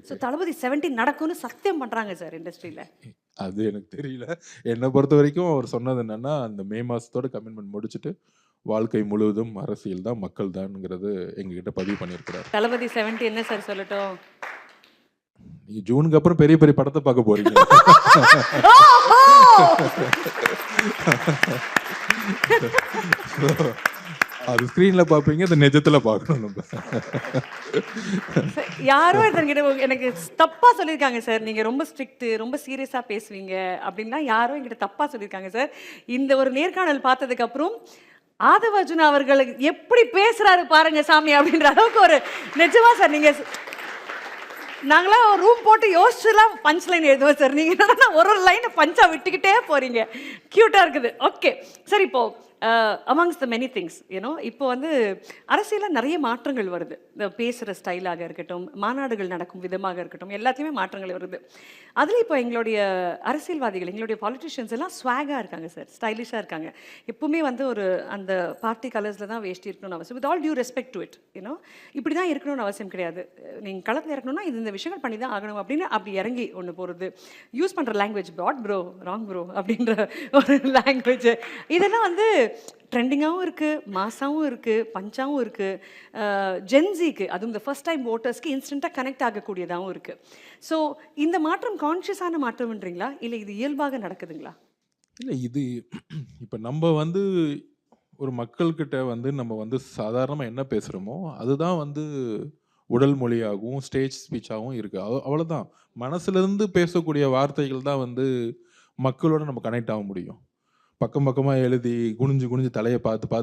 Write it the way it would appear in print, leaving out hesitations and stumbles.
So தளபதி 70 நடக்கும்னு சத்தியம் பண்றாங்க சார் இண்டஸ்ட்ரியில. அது எனக்கு தெரியல. என்ன பொறுத்தவரைக்கும் அவர் சொன்னது என்னன்னா, அந்த மே மாசத்தோட கமிட்மெண்ட் முடிச்சுட்டு, வாழ்க்கை முழுவதும் அரசியல் தான், மக்கள் தான்ங்கிறது எங்ககிட்ட பதிவு பண்ணியிருக்கிறார். தளபதி 70 என்ன சார் சொல்லட்டும்? நீங்க ஜூனுக்கு அப்புறம் பெரிய பெரிய படத்த பார்க்க போறீங்க. அது ஸ்கிரீன்ல பாப்பீங்க, அது நிஜத்துல பார்க்கணும் நம்ம. யாரோ ஒருத்தர்கிட்ட எனக்கு தப்பா சொல்லியிருக்காங்க சார். நீங்க ரொம்ப ஸ்ட்ரிக்ட், ரொம்ப சீரியஸா பேசுவீங்க அப்படின்னா யாரோ என்கிட்ட தப்பா சொல்லியிருக்காங்க சார். இந்த ஒரு நேர்காணல் பார்த்ததுக்கு அப்புறம் ஆதவ அர்ஜுனா அவர்கள் எப்படி பேசுறாரு பாருங்க சாமி அப்படின்ற அளவுக்கு ஒரு நிஜமா சார். நீங்க நாங்களாம் ஒரு ரூம் போட்டு யோசிச்சுலாம் பஞ்ச் லைன் எழுதுவோம் சார். நீங்க என்னன்னா ஒரு லைனை பஞ்சா விட்டுக்கிட்டே போறீங்க. கியூட்டா இருக்குது. Okay sir. இப்போ amongst the many things you know இப்போ வந்து அரசியலில் நிறைய மாற்றங்கள் வருது. இந்த பேசுகிற ஸ்டைலாக இருக்கட்டும், மாநாடுகள் நடக்கும் விதமாக இருக்கட்டும், எல்லாத்தையுமே மாற்றங்கள் வருது. அதில் இப்போ எங்களுடைய அரசியல்வாதிகள், எங்களுடைய பாலிட்டிஷியன்ஸ் எல்லாம் ஸ்வாகாக இருக்காங்க சார், ஸ்டைலிஷாக இருக்காங்க. எப்பவுமே வந்து ஒரு அந்த பார்ட்டி கலர்ஸில் தான் வேஷ்டி இருக்கணும்னு அவசியம். With all due respect to it you know, இப்படி தான் இருக்கணும்னு அவசியம் கிடையாது. நீங்கள் களத்தில் இறக்கணும்னா இது இந்த விஷயங்கள் பண்ணி தான் ஆகணும் அப்படின்னு அப்படி இறங்கி ஒன்று போகிறது. யூஸ் பண்ணுற language proud bro, wrong bro அப்படின்ற ஒரு லாங்குவேஜ், இதெல்லாம் வந்து ட்ரெண்டிங்காகவும் இருக்குது, மாசாவும் இருக்குது, பஞ்சாவும் இருக்குது. ஜென்சிக்கு, அதுவும் இந்த ஃபர்ஸ்ட் டைம் ஓட்டர்ஸ்க்கு இன்ஸ்டண்ட்டாக கனெக்ட் ஆகக்கூடியதாகவும் இருக்குது. ஸோ இந்த மாற்றம் கான்ஷியஸான மாற்றம்ன்றீங்களா, இல்லை இது இயல்பாக நடக்குதுங்களா? இல்லை, இது இப்போ நம்ம வந்து ஒரு மக்கள்கிட்ட வந்து நம்ம வந்து சாதாரணமாக என்ன பேசுகிறோமோ அதுதான் வந்து உடல் மொழியாகவும் ஸ்டேஜ் ஸ்பீச்சாகவும் இருக்குது. அவ்வளோதான். மனசுலேருந்து பேசக்கூடிய வார்த்தைகள் தான் வந்து மக்களோட நம்ம கனெக்ட் ஆக முடியும். பக்கம் பக்கமாக எழுதி குனிஞ்சு குனிஞ்சு தலையை பார்த்து பார்த்து